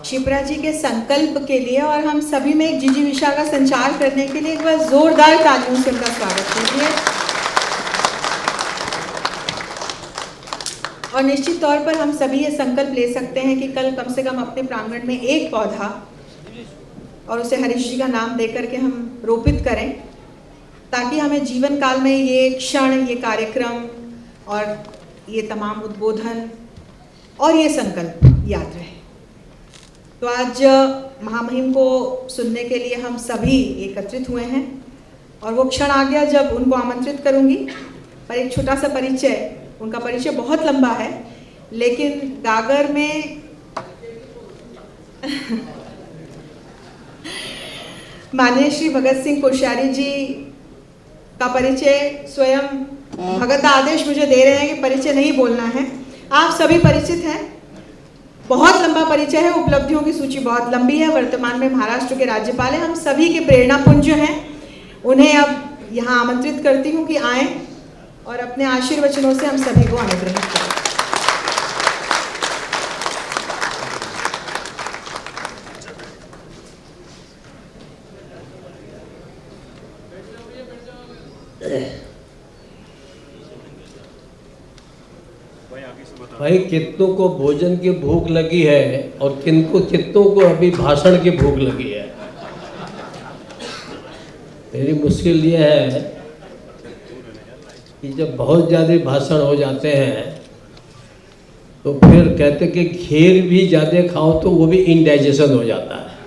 शिप्रा जी के संकल्प के लिए और हम सभी में एक जिजीविषा का संचार करने के लिए एक बार जोरदार तालियों से उनका स्वागत कीजिए। और निश्चित तौर पर हम सभी ये संकल्प ले सकते हैं कि कल कम से कम अपने प्रांगण में एक पौधा और उसे हरीश जी का नाम देकर के हम रोपित करें, ताकि हमें जीवन काल में ये क्षण, ये कार्यक्रम और ये तमाम उद्बोधन और ये संकल्प याद रहे। तो आज महामहिम को सुनने के लिए हम सभी एकत्रित हुए हैं और वो क्षण आ गया जब उनको आमंत्रित करूंगी। पर एक छोटा सा परिचय, उनका परिचय बहुत लंबा है, लेकिन गागर में माननीय श्री भगत सिंह कोश्यारी जी का परिचय स्वयं भगत आदेश मुझे दे रहे हैं कि परिचय नहीं बोलना है। आप सभी परिचित हैं, बहुत लंबा परिचय है, उपलब्धियों की सूची बहुत लंबी है। वर्तमान में महाराष्ट्र के राज्यपाल हैं, हम सभी के प्रेरणापुंज हैं। उन्हें अब यहाँ आमंत्रित करती हूँ कि आएँ और अपने आशीर्वचनों से हम सभी को अनुग्रहित करें। भाई, कितनों को भोजन की भूख लगी है और कितनों को अभी भाषण की भूख लगी है। मेरी मुश्किल ये है कि जब बहुत ज़्यादा भाषण हो जाते हैं तो फिर कहते कि खीर भी ज़्यादा खाओ तो वो भी इंडाइजेशन हो जाता है।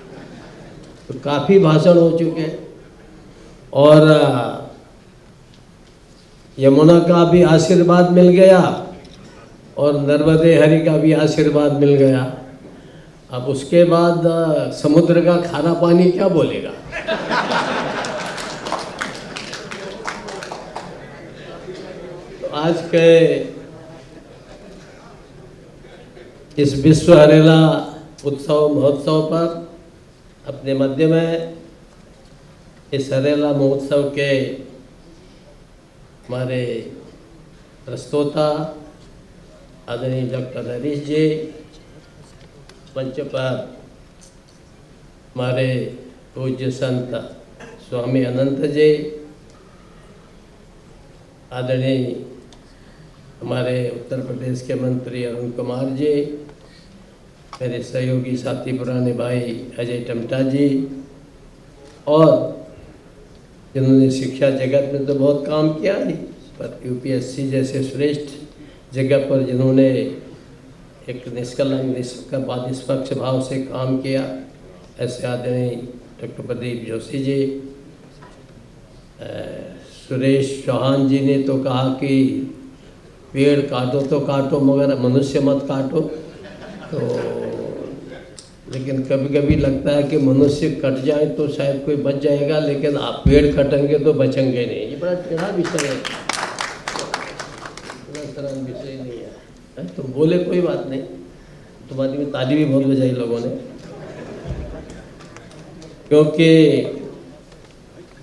तो काफ़ी भाषण हो चुके हैं और यमुना का भी आशीर्वाद मिल गया और नर्मदे हरि का भी आशीर्वाद मिल गया। अब उसके बाद समुद्र का खारा पानी क्या बोलेगा। तो आज के इस विश्व हरेला उत्सव महोत्सव पर अपने मध्य में इस हरेला महोत्सव के हमारे प्रस्तोता आदरणीय डॉक्टर हरीश जी, मंच पर हमारे पूज्य संत स्वामी अनंत जी, आदरणीय हमारे उत्तर प्रदेश के मंत्री अरुण कुमार जी, मेरे सहयोगी साथी पुराने भाई अजय टमटा जी, और जिन्होंने शिक्षा जगत में तो बहुत काम किया ही, पर यूपीएससी जैसे श्रेष्ठ जगह पर जिन्होंने एक निष्पक्ष भाव से काम किया, ऐसे आदरणीय डॉक्टर प्रदीप जोशी जी, सुरेश चौहान जी ने तो कहा कि पेड़ काटो तो काटो मगर मनुष्य मत काटो। तो लेकिन कभी कभी लगता है कि मनुष्य कट जाए तो शायद कोई बच जाएगा, लेकिन आप पेड़ कटेंगे तो बचेंगे नहीं। ये बड़ा टेढ़ा विषय है, सरल विषय नहीं है। तो बोले कोई बात नहीं, तुम्हारी में ताली भी बहुत बजाई लोगों ने, क्योंकि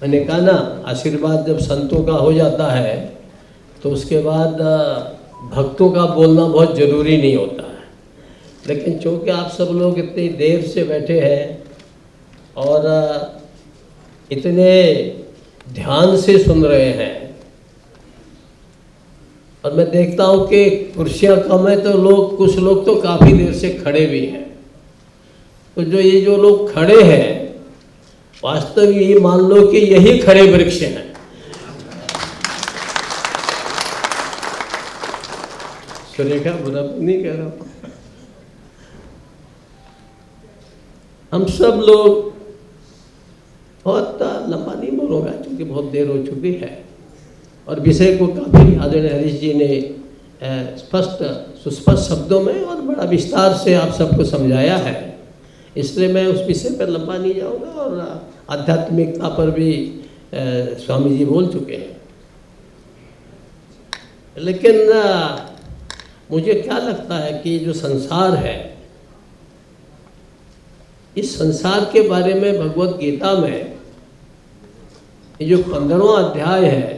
मैंने कहा ना, आशीर्वाद जब संतों का हो जाता है तो उसके बाद भक्तों का बोलना बहुत ज़रूरी नहीं होता है। लेकिन चूँकि आप सब लोग इतनी देर से बैठे हैं और इतने ध्यान से सुन रहे हैं, और मैं देखता हूँ कि कुर्सियाँ कम है तो कुछ लोग तो काफ़ी देर से खड़े भी हैं। तो ये जो लोग खड़े हैं, वास्तव ये मान लो कि यही खड़े वृक्ष हैं। सुरेखा, बुरा नहीं कह रहा, हम सब लोग, बहुत लंबा नहीं बोलूँगा क्योंकि बहुत देर हो चुकी है और विषय को काफ़ी आदरणीय हरीश जी ने सुस्पष्ट शब्दों में और बड़ा विस्तार से आप सबको समझाया है, इसलिए मैं उस विषय पर लंबा नहीं जाऊँगा। और आध्यात्मिकता पर भी स्वामी जी बोल चुके हैं। लेकिन मुझे क्या लगता है कि जो संसार है, इस संसार के बारे में भगवत गीता में ये जो 15वां अध्याय है,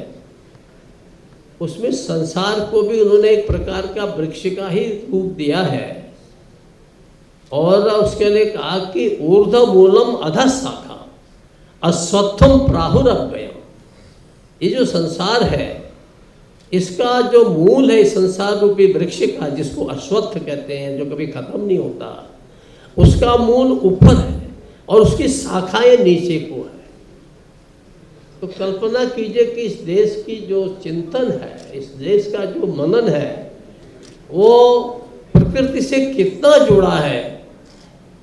उसमें संसार को भी उन्होंने एक प्रकार का वृक्ष का ही रूप दिया है। और उसके लिए कहा कि ऊर्ध्वमूलम अधः शाखा अश्वत्थम प्राहुरव्ययम। ये जो संसार है इसका जो मूल है, इस संसार रूपी वृक्ष का, जिसको अश्वत्थ कहते हैं, जो कभी खत्म नहीं होता, उसका मूल ऊपर है और उसकी शाखाएं नीचे को है। तो कल्पना कीजिए कि इस देश की जो चिंतन है, इस देश का जो मनन है, वो प्रकृति से कितना जुड़ा है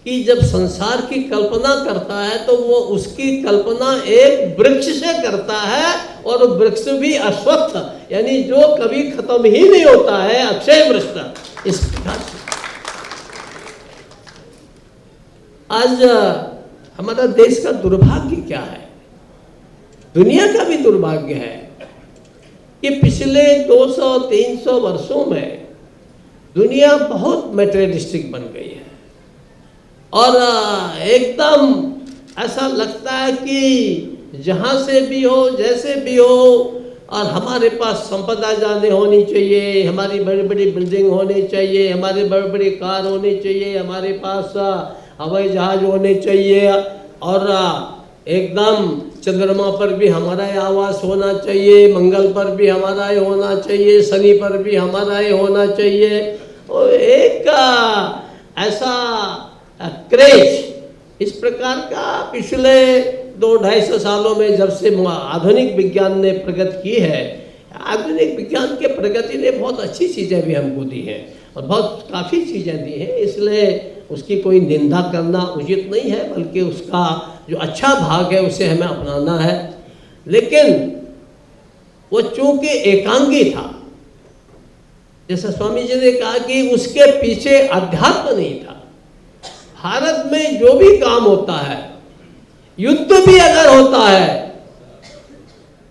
कि जब संसार की कल्पना करता है तो वो उसकी कल्पना एक वृक्ष से करता है, और वृक्ष भी अश्वत्थ, यानी जो कभी खत्म ही नहीं होता है, अक्षय वृक्ष। इस प्रकार से आज हमारा देश का दुर्भाग्य क्या है, दुनिया का भी दुर्भाग्य है कि पिछले 200-300 वर्षों में दुनिया बहुत मटेरियलिस्टिक बन गई है और एकदम ऐसा लगता है कि जहाँ से भी हो, जैसे भी हो, और हमारे पास संपदा ज़्यादा होनी चाहिए, हमारी बड़ी बड़ी बिल्डिंग होनी चाहिए, हमारी बड़ी बड़ी कार होनी चाहिए, हमारे पास हवाई जहाज होने चाहिए, और एकदम चंद्रमा पर भी हमारा ही आवास होना चाहिए, मंगल पर भी हमारा ही होना चाहिए, शनि पर भी हमारा ही होना चाहिए। और एक ऐसा क्रेज इस प्रकार का पिछले 200-250 सालों में, जब से आधुनिक विज्ञान ने प्रगति की है, आधुनिक विज्ञान के प्रगति ने बहुत अच्छी चीज़ें भी हमको दी हैं और बहुत काफ़ी चीज़ें दी हैं, इसलिए उसकी कोई निंदा करना उचित नहीं है, बल्कि उसका जो अच्छा भाग है उसे हमें अपनाना है। लेकिन वो चूंकि एकांगी था, जैसा स्वामी जी ने कहा कि उसके पीछे अध्यात्म नहीं था। भारत में जो भी काम होता है, युद्ध भी अगर होता है,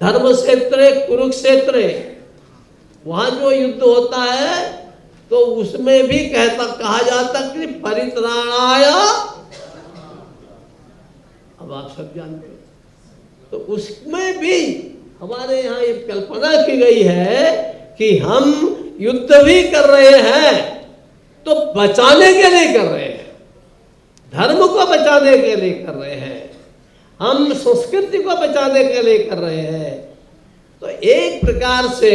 धर्म क्षेत्र, कुरुक्षेत्र, वहां जो युद्ध होता है तो उसमें भी कहा जाता कि परित्राणाय, अब आप सब जानते हो, तो उसमें भी हमारे यहाँ ये कल्पना की गई है कि हम युद्ध भी कर रहे हैं तो बचाने के लिए कर रहे हैं, धर्म को बचाने के लिए कर रहे हैं, हम संस्कृति को बचाने के लिए कर रहे हैं। तो एक प्रकार से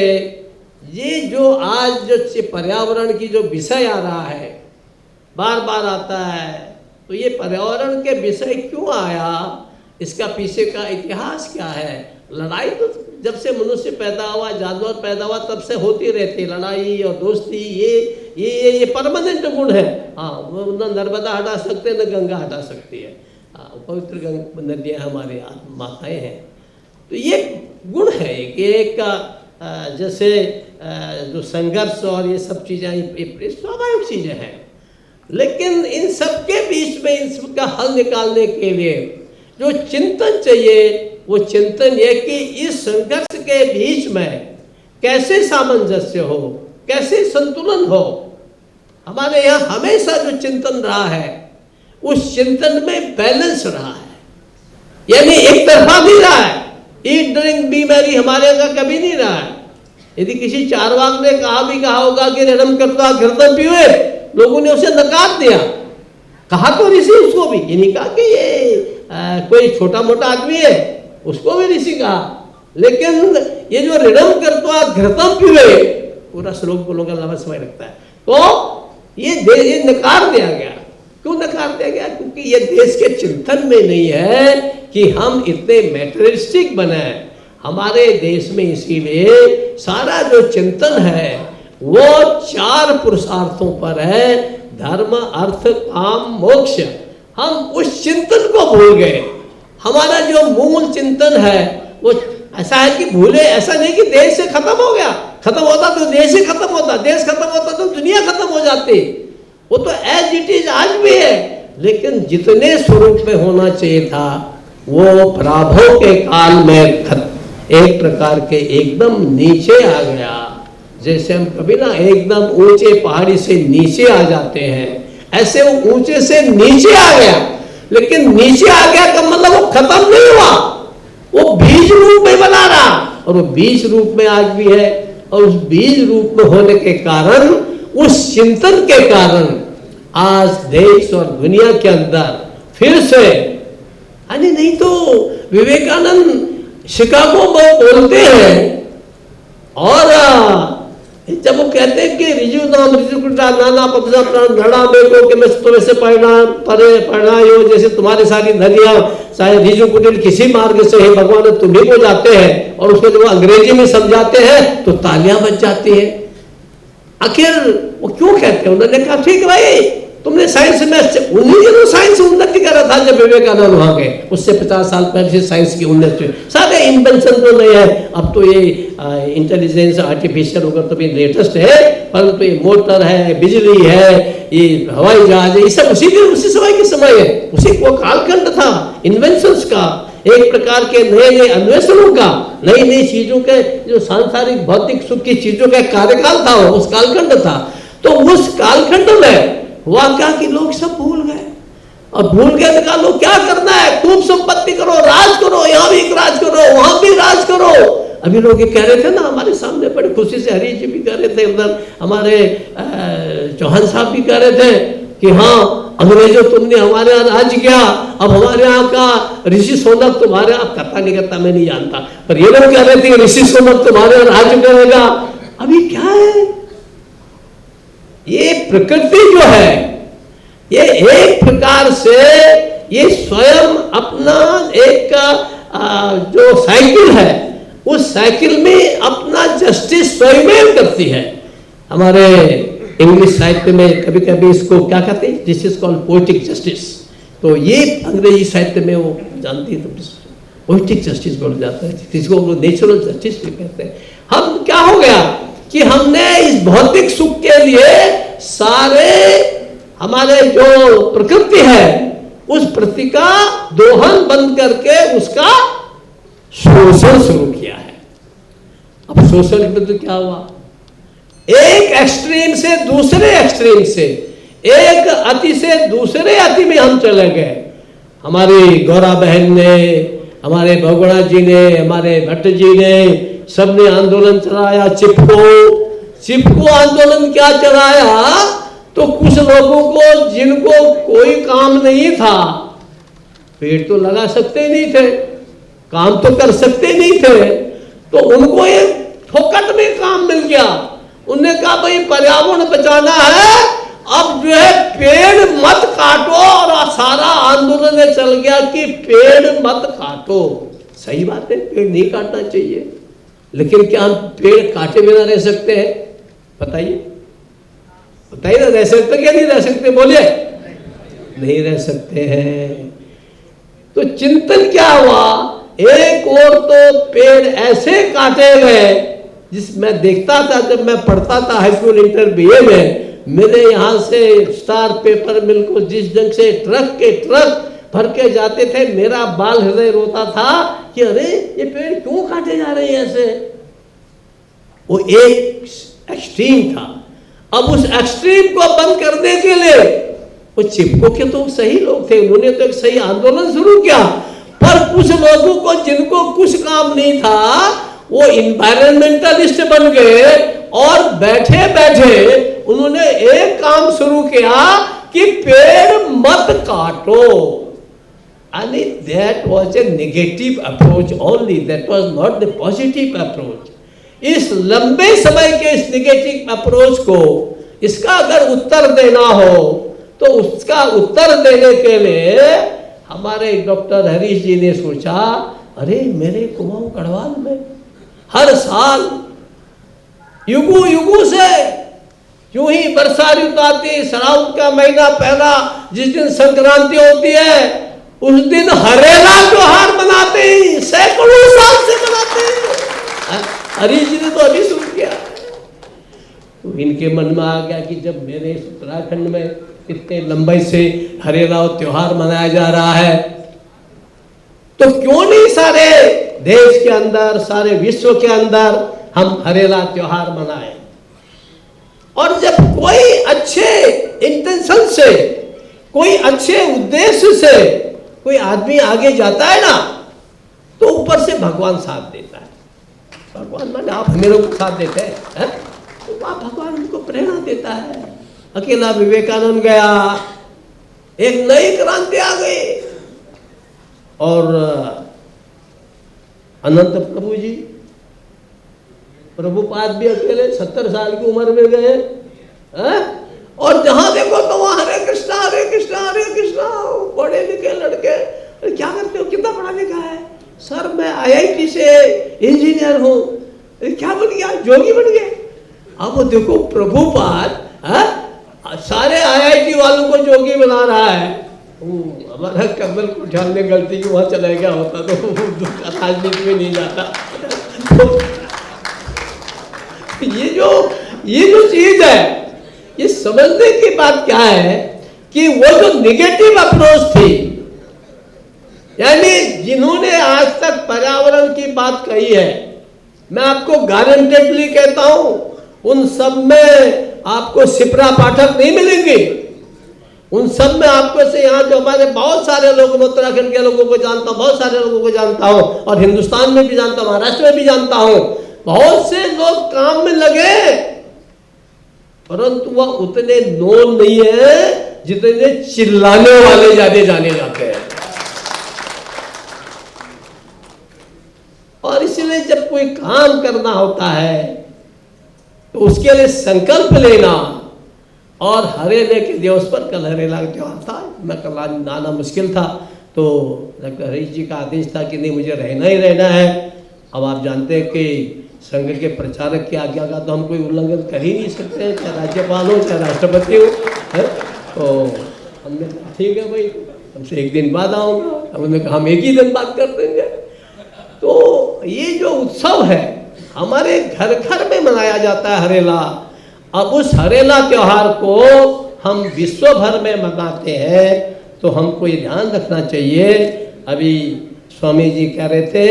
ये जो आज जो पर्यावरण की जो विषय आ रहा है, बार बार आता है, तो ये पर्यावरण के विषय क्यों आया, इसका पीछे का इतिहास क्या है। लड़ाई तो जब से मनुष्य पैदा हुआ, जानवर पैदा हुआ, तब से होती रहती लड़ाई और दोस्ती, ये परमानेंट गुण है। हाँ, न नर्मदा हटा सकते, न गंगा हटा सकती है, पवित्र नदियाँ हमारे माताएं हैं। तो ये गुण है कि एक जैसे जो संघर्ष और ये सब चीज़ें, ये स्वाभाविक चीज़ें हैं, लेकिन इन सब के बीच में इन सब का हल निकालने के लिए जो चिंतन चाहिए, वो चिंतन ये कि इस संघर्ष के बीच में कैसे सामंजस्य हो, कैसे संतुलन हो। हमारे यहाँ हमेशा जो चिंतन रहा है, उस चिंतन में बैलेंस रहा है, यानी एक तरफा नहीं रहा है। ईट ड्रिंक बी मैरी हमारे यहाँ कभी नहीं रहा है। यदि किसी चारवाक ने कहा होगा कि रणम करता घृतम पीवे, लोगों ने उसे नकार दिया। कहा तो ऋषि उसको भी, ये नहीं कहा कि ये कोई छोटा मोटा आदमी है, उसको भी ऋषि कहा। लेकिन ये जो ऋणम करता घृतम पीवे, पूरा श्लोक बोलों का लंबा समय लगता है, तो ये नकार दिया गया। क्यों नकार दिया गया? क्योंकि ये देश के चिंतन में नहीं है कि हम इतने मैटेरियलिस्टिक बने हमारे देश में। इसीलिए सारा जो चिंतन है वो 4 पुरुषार्थों पर है, धर्म, अर्थ, काम, मोक्ष। हम उस चिंतन को भूल गए। हमारा जो मूल चिंतन है वो ऐसा है कि भूले, ऐसा नहीं कि देश से खत्म हो गया, खत्म होता तो देश ही खत्म होता, देश खत्म होता तो दुनिया खत्म हो जाती। वो तो एज इट इज आज भी है, लेकिन जितने स्वरूप में होना चाहिए था वो पराभव के काल में एक प्रकार के एकदम नीचे आ गया। जैसे हम कभी ना एकदम ऊंचे पहाड़ी से नीचे आ जाते हैं, ऐसे वो ऊंचे से नीचे आ गया। लेकिन नीचे आ गया का मतलब वो खत्म नहीं हुआ, वो बीज रूप में बना रहा, और वो बीज रूप में आज भी है। और उस बीज रूप में होने के कारण, उस चिंतन के कारण आज देश और दुनिया के अंदर फिर से, नहीं तो विवेकानंद शिकागो में बोलते हैं और जब वो कहते हैं कि रिजु नाम रिजुकुटा नाना पपसा प्राण धड़ा में को कि मैं तुम्हें से पढ़ायो जैसे तुम्हारी सारी नदियां शायद रिजु कुटिल किसी मार्ग से है भगवान तुम्हें को जाते हैं, और उसको जब वो अंग्रेजी में समझाते हैं तो तालियां बज जाती है। आखिर वो क्यों कहते हैं? उन्होंने कहा ठीक भाई तुमने साइंस में उन्हीं दिनों साइंस उन्नति करा था जब विवेकानंद वहां गए, उससे 50 साल पहले से साइंस की उन्नति हुई। सारे इन्वेंशन तो नहीं है, अब तो ये इंटेलिजेंस आर्टिफिशियल होकर तो भी लेटेस्ट है, परंतु ये मोटर है, बिजली है, ये हवाई जहाज है, ये सब उसी समय के समय है, उसी वो कालखंड था इन्वेंशंस का, एक प्रकार के नए नए अन्वेषणों का, नई नई चीजों के जो सांसारिक भौतिक सुख की चीजों का कार्यकाल था, उस कालखंड था। तो उस कालखंड में हुआ क्या कि लोग सब भूल गए, और भूल गए तो लोग क्या करना है, खूब संपत्ति करो, राज करो, यहाँ भी राज करो, वहां भी राज करो। अभी लोग ये कह रहे थे ना हमारे सामने, बड़ी खुशी से हरीश जी भी कह रहे थे, उधर हमारे चौहान साहब भी कह रहे थे कि हाँ अंग्रेजों तुमने हमारे यहाँ राज किया, अब हमारे यहाँ का ऋषि सोनक तुम्हारे यहाँ, करता नहीं करता मैं नहीं जानता, पर ये लोग कह रहे थे ऋषि सोनक तुम्हारे यहाँ राज करेगा। अभी क्या है, ये प्रकृति जो है ये एक प्रकार से ये स्वयं अपना एक जो साइकिल है उस साइकिल में अपना जस्टिस स्वयं करती है। हमारे इंग्लिश साहित्य में कभी कभी इसको क्या कहते हैं, this is called poetic justice. तो ये अंग्रेजी साहित्य में वो जानती है तो पोएटिक जस्टिस बोला जाता है, जिसको हम लोग नेचुरल जस्टिस भी कहते हैं। हम क्या हो गया कि हमने इस भौतिक सुख के लिए सारे हमारे जो प्रकृति है उस प्रकृति का दोहन बंद करके उसका शोषण शुरू किया है। अब शोषण में तो क्या हुआ, एक एक्सट्रीम से दूसरे एक्सट्रीम से, एक अति से दूसरे अति में हम चले गए। हमारी गौरा बहन ने, हमारे भगोड़ा जी ने, हमारे भट्ट जी ने, सबने आंदोलन चलाया, चिपको आंदोलन क्या चलाया, तो कुछ लोगों को जिनको कोई काम नहीं था, पेड़ तो लगा सकते नहीं थे, काम तो कर सकते नहीं थे, तो उनको ये फोकट में काम मिल गया। उन्होंने कहा भाई पर्यावरण बचाना है, अब जो है पेड़ मत काटो, और सारा आंदोलन चल गया कि पेड़ मत काटो। सही बात है, पेड़ नहीं काटना चाहिए, लेकिन क्या हम पेड़ काटे बिना रह सकते हैं? बताइए बताइए ना, रह सकते क्या नहीं रह सकते? बोलिए नहीं रह सकते हैं। तो चिंतन क्या हुआ, एक और तो पेड़ ऐसे काटे गए, जिस मैं देखता था जब मैं पढ़ता था हाई स्कूल इंटर बीए में, मेरे यहाँ से स्टार पेपर मिल को जिस ढंग से ट्रक के ट्रक भर के जाते थे, मेरा बाल हृदय रोता था कि अरे ये पेड़ क्यों काटे जा रहे हैं ऐसे। वो एक एक्सट्रीम था। अब उस एक्सट्रीम को बंद करने के लिए वो चिपको के तो सही लोग थे, उन्होंने तो एक सही आंदोलन शुरू किया, पर कुछ लोगों को जिनको कुछ काम नहीं था वो इन्वायरमेंटलिस्ट बन गए, और बैठे बैठे उन्होंने एक काम शुरू किया कि पेड़ मत काटो। And that was a negative approach only, that was not the positive approach. इस लंबे समय के इस निगेटिव अप्रोच को, इसका अगर उत्तर देना हो तो उसका उत्तर देने के लिए हमारे डॉक्टर हरीश जी ने सोचा, अरे मेरे कुमाऊं गढ़वाल में हर साल युगों युगों से यूं ही वर्षा ऋतु आती, श्रावण का महीना पहला जिस दिन संक्रांति होती है उस दिन हरेला त्योहार मनाते हैं, सैकड़ों साल से मनाते हैं। हरीश जी ने तो अभी शुरू किया। तो इनके मन में आ गया कि जब मेरे उत्तराखंड में इतने लंबाई से हरेला त्योहार मनाया जा रहा है, तो क्यों नहीं सारे देश के अंदर, सारे विश्व के अंदर हम हरेला त्योहार मनाएं। और जब कोई अच्छे इंटेंशन से, कोई अच्छे उद्देश्य से कोई आदमी आगे जाता है ना, तो ऊपर से भगवान साथ देता है। भगवान माने आप मेरे को साथ देते हैं, तो वहाँ भगवान उनको प्रेरणा देता है। अकेला विवेकानंद गया, एक नई क्रांति आ गई। और अनंत प्रभु जी, प्रभुपाद भी अकेले 70 साल की उम्र में गए, और जहां देखो तो वहां हरे कृष्णा हरे कृष्णा हरे कृष्णा। पढ़े लिखे लड़के, क्या करते हो, कितना पढ़ा लिखा है? सर मैं IIT से इंजीनियर हूँ। क्या बन गया? जोगी बन गए। अब देखो प्रभुपाद सारे IIT वालों को जोगी बना रहा है। हमारा कर्नल कुठाल ने गलती की, वहां चला गया होता तो राजनीति में नहीं जाता। ये जो चीज है, ये समझने की बात क्या है कि वो जो निगेटिव अप्रोच थी, यानी जिन्होंने आज तक पर्यावरण की बात कही है, मैं आपको गारंटेडली कहता हूं उन सब में आपको सिपरा पाठक नहीं मिलेंगे। उन सब में आपको से यहाँ जो हमारे बहुत सारे लोग, उत्तराखंड के लोगों को जानता हूँ, बहुत सारे लोगों को जानता हूँ, और हिंदुस्तान में भी जानता हूँ, महाराष्ट्र में भी जानता हूँ, बहुत से लोग काम में लगे, परंतु वह उतने नोन नहीं है जितने चिल्लाने वाले ज्यादा जाने जाते हैं। और इसलिए जब कोई काम करना होता है तो उसके लिए संकल्प लेना, और हरेले के दिवस पर कल हरेला का त्योहार था, मैं कल आना मुश्किल था, तो डॉक्टर हरीश जी का आदेश था कि नहीं मुझे रहना ही रहना है। अब आप जानते हैं कि संघ के प्रचारक की आज्ञा का तो हम कोई उल्लंघन कर ही नहीं सकते हैं, चाहे राज्यपाल हो चाहे राष्ट्रपति हो, है? तो हमने कहा ठीक है भाई, हमसे एक दिन बाद आऊँगा। उन्होंने कहा हम एक ही दिन बात कर देंगे। तो ये जो उत्सव है हमारे घर घर में मनाया जाता है हरेला। अब उस हरेला त्योहार को हम विश्व भर में मनाते हैं, तो हमको ये ध्यान रखना चाहिए। अभी स्वामी जी कह रहे थे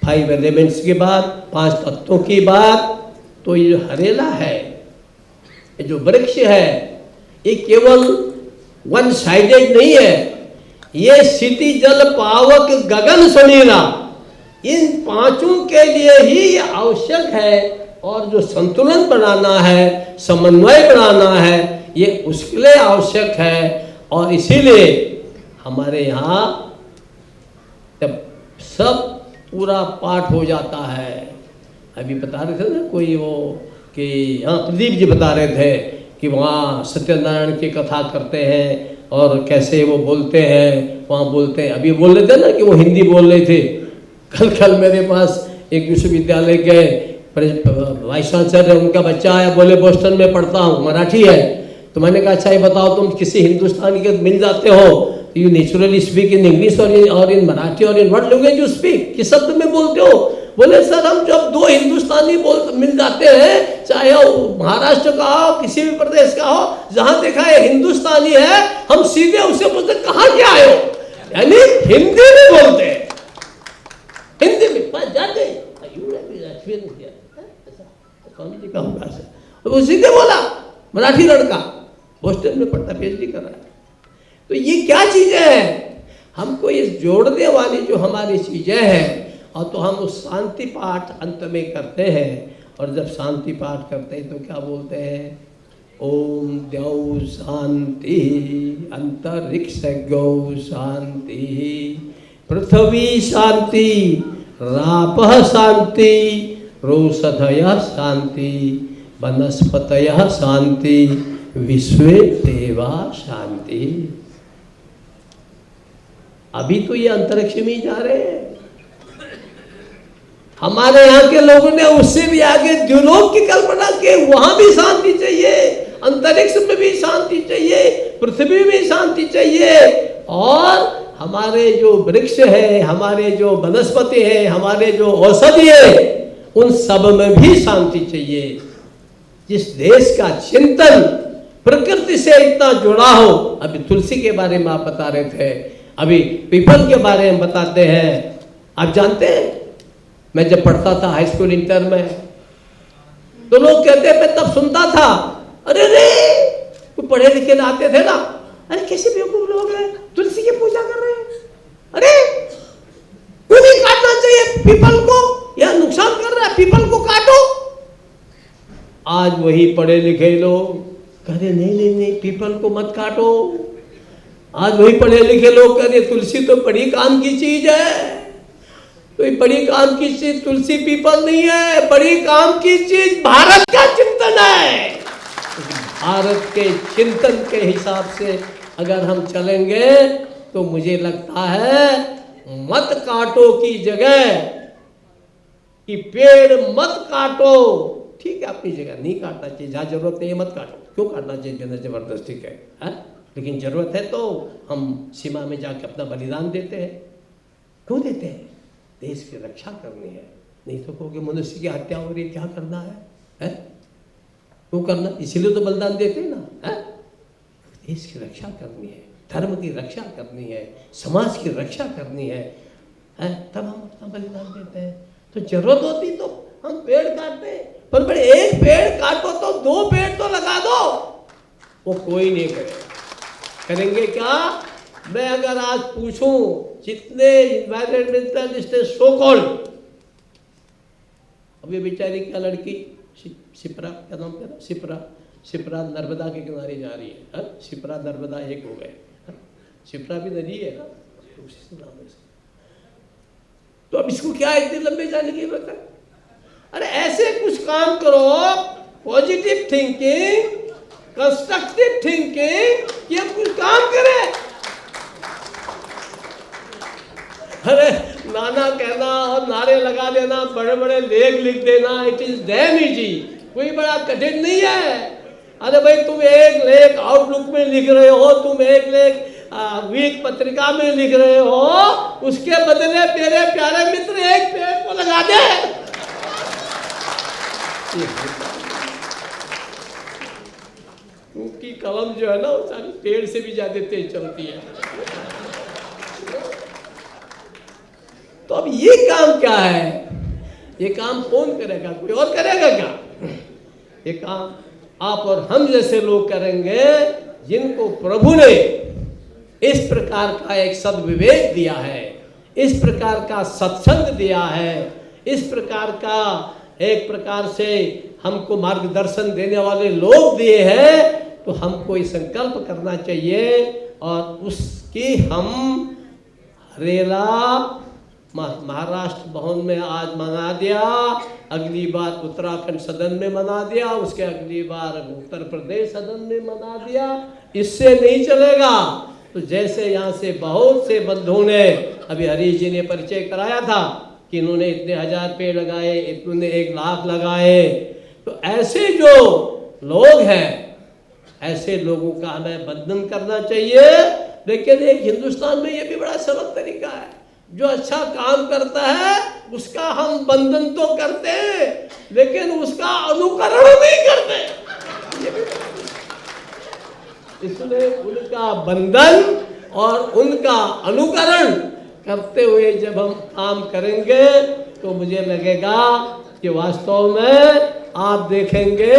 5 एलिमेंट्स की बात, 5 तत्वों की बात। तो ये जो हरेला है, ये जो वृक्ष है, ये केवल वन साइडेड नहीं है, ये सिटी जल पावक गगन समीरा, इन 5 के लिए ही ये आवश्यक है। और जो संतुलन बनाना है, समन्वय बनाना है, ये उसके लिए आवश्यक है। और इसीलिए हमारे यहाँ जब सब पूरा पाठ हो जाता है, अभी बता रहे थे ना कोई वो कि हाँ प्रदीप जी बता रहे थे कि वहाँ सत्यनारायण की कथा करते हैं और कैसे वो बोलते हैं, वहाँ बोलते हैं। अभी बोल रहे थे ना कि वो हिंदी बोल रहे थे। कल मेरे पास एक विश्वविद्यालय के वाइस चांसलर है, उनका बच्चा आया, बोले बोस्टन में पढ़ता हूँ, मराठी है। तो मैंने कहा अच्छा ये बताओ, तुम किसी हिंदुस्तानी के मिल जाते हो, you naturally speak in English और इन मराठी और in what language you speak, किस शब्द में बोलते हो? बोले सर हम जब 2 हिंदुस्तानी मिल जाते हैं, चाहे वो महाराष्ट्र का हो, किसी भी प्रदेश का हो, जहां देखा है हिंदुस्तानी है, हम सीधे उससे पूछते कहाँ के आए हो, यानी हिंदी में बोलते हैं, हिंदी में जाते स्वामी जी का होगा सर, तो वो सीधे बोला मराठी लड़का, हॉस्टल में पढ़ता, PhD कर रहा है। तो ये क्या चीजें हैं, हमको ये जोड़ने वाली जो हमारी चीजें हैं। और तो हम उस शांति पाठ अंत में करते हैं, और जब शांति पाठ करते हैं तो क्या बोलते हैं, ओम द्यौ शांति अंतरिक्ष गौ शांति पृथ्वी शांति रापः शांति रोषधयः शांति वनस्पतयः शांति विश्वे देवा शांति। अभी तो ये अंतरिक्ष में ही जा रहे हैं, हमारे यहाँ के लोगों ने उससे भी आगे द्युलोक की कल्पना की, वहां भी शांति चाहिए, अंतरिक्ष में भी शांति चाहिए, पृथ्वी में शांति चाहिए, और हमारे जो वृक्ष है, हमारे जो वनस्पति है, हमारे जो औषधि है, उन सब में भी शांति चाहिए। जिस देश का चिंतन प्रकृति से इतना जुड़ा हो, अभी तुलसी के बारे में आप बता रहे थे, अभी पीपल के बारे में बताते हैं। आप जानते हैं मैं जब पढ़ता था हाई स्कूल इंटर में, तो लोग कहते मैं तब सुनता था, अरे रे तो पढ़े लिखे आते थे ना, अरे कैसे बेवकूफ लोग हैं, तुलसी की पूजा कर रहे हैं, अरे क्यों नहीं काटना चाहिए पीपल को, यह नुकसान कर रहा है, पीपल को काटो। आज वही पढ़े लिखे लोग कह रहे नहीं, पीपल को मत काटो। आज वही पढ़े लिखे लोग कह रहे तुलसी तो बड़ी काम की चीज है। तो ये बड़ी काम की चीज तुलसी पीपल नहीं है, बड़ी काम की चीज भारत का चिंतन है। भारत के चिंतन के हिसाब से अगर हम चलेंगे तो मुझे लगता है मत काटो की जगह कि पेड़ मत काटो, ठीक है अपनी जगह नहीं काटना चाहिए, जहाँ जरूरत नहीं है मत काटो, क्यों काटना चाहिए बिना जबरदस्ती के, है? लेकिन जरूरत है तो हम सीमा में जाके अपना बलिदान देते हैं। क्यों देते हैं? देश की रक्षा करनी है। नहीं तो कहोगे मनुष्य की हत्या हो रही है, क्या करना है? क्यों करना? इसीलिए तो बलिदान देते हैं ना, है? देश की रक्षा करनी है, धर्म की रक्षा करनी है, समाज की रक्षा करनी है, तब हम अपना बलिदान देते हैं। तो जरूरत होती तो हम पेड़ काटते हैं, पर बड़े एक पेड़ काटो तो 2 पेड़ तो लगा दो, वो कोई नहीं करेगा। करेंगे क्या? मैं अगर आज पूछूं जितने इन्वायरमेंटलिस्ट सो कॉल्ड, अब ये बेचारी क्या लड़की शिप्रा, क्या नाम क्या, शिप्रा नर्मदा के किनारे जा रही है, शिप्रा नर्मदा एक हो गए, शिप्रा भी नदी है ना, उसी से नाम है। तो अब इसको क्या इतनी लंबे जाने की जरूरत है? अरे ऐसे कुछ काम करो, पॉजिटिव थिंकिंग, कंस्ट्रक्टिव थिंकिंग, कि हम कुछ काम करें। अरे नाना कहना और नारे लगा देना, बड़े बड़े लेख लिख देना, इट इज डैम इजी, कोई बड़ा कठिन नहीं है। अरे भाई तुम एक लेख आउटलुक में लिख रहे हो, तुम एक लेख वीक पत्रिका में लिख रहे हो, उसके बदले मेरे प्यारे मित्र एक पेड़ को लगा दे। क्योंकि कलम जो है ना वो सारी पेड़ से भी ज्यादा तेज चलती है। तो अब ये काम क्या है? ये काम कौन करेगा? कोई और करेगा क्या? ये काम आप और हम जैसे लोग करेंगे, जिनको प्रभु ने इस प्रकार का एक सद्विवेक दिया है, इस प्रकार का सत्संग दिया है, इस प्रकार का एक प्रकार से हमको मार्गदर्शन देने वाले लोग दिए हैं, तो हमको ये संकल्प करना चाहिए और उसकी हम हरेला महाराष्ट्र भवन में आज मना दिया, अगली बार उत्तराखंड सदन में मना दिया, उसके अगली बार उत्तर प्रदेश सदन में मना दिया। इससे नहीं चलेगा। तो जैसे यहाँ से बहुत से बंधुओं ने, अभी हरीश जी ने परिचय कराया था कि इन्होंने इतने 1000 पेड़ लगाए, इन्होंने 1 लाख लगाए, तो ऐसे जो लोग हैं, ऐसे लोगों का हमें बंधन करना चाहिए। लेकिन एक हिंदुस्तान में ये भी बड़ा सरल तरीका है, जो अच्छा काम करता है उसका हम बंधन तो करते हैं, लेकिन उसका अनुकरण नहीं करते। इसलिए उनका बंधन और उनका अनुकरण करते हुए जब हम काम करेंगे तो मुझे लगेगा कि वास्तव में आप देखेंगे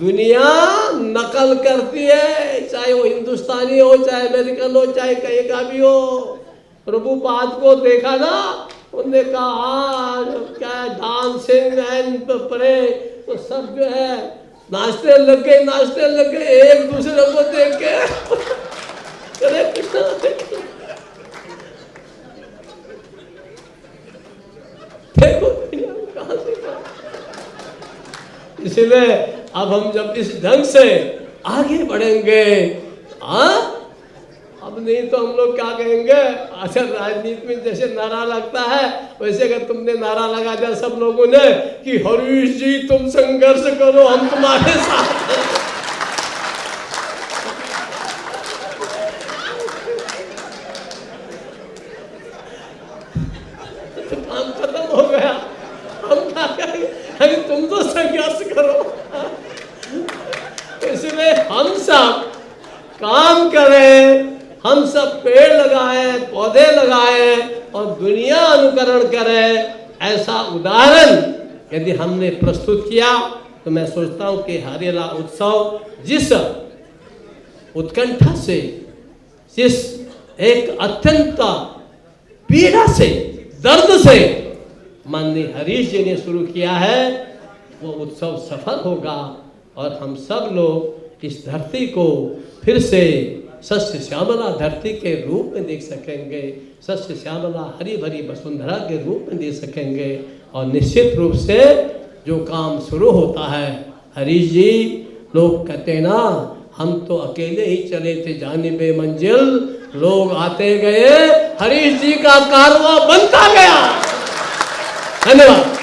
दुनिया नकल करती है, चाहे वो हिंदुस्तानी हो, चाहे अमेरिकन हो, चाहे कहीं का भी हो। प्रभुपाद को देखा ना, उन्होंने कहा क्या डांसिंग एंड प्रे, तो सब जो है नाचते लग गए एक दूसरे को देख के। अरे देखो कहां से कहां। इसलिए अब हम जब इस ढंग से आगे बढ़ेंगे, अब नहीं तो हम लोग क्या कहेंगे, अच्छा राजनीति में जैसे नारा लगता है वैसे अगर तुमने नारा लगा दिया सब लोगों ने कि हरीश जी तुम संघर्ष करो, हम तुम्हारे साथ हैं, तो काम खत्म हो गया। हम क्या कहेंगे, अरे तुम तो संघर्ष करो। इसलिए हम सब काम करें, हम सब पेड़ लगाएं, पौधे लगाएं और दुनिया अनुकरण करे। ऐसा उदाहरण यदि हमने प्रस्तुत किया तो मैं सोचता हूं कि हरेला उत्सव जिस उत्कंठा से, जिस एक अत्यंत पीड़ा से, दर्द से माननीय हरीश जी ने शुरू किया है, वो उत्सव सफल होगा और हम सब लोग इस धरती को फिर से सस्य श्यामला धरती के रूप में देख सकेंगे, सस्य श्यामला हरी भरी वसुंधरा के रूप में देख सकेंगे। और निश्चित रूप से जो काम शुरू होता है, हरीश जी, लोग कहते ना हम तो अकेले ही चले थे जानिबे मंजिल, लोग आते गए, हरीश जी का कारवां बनता गया। धन्यवाद।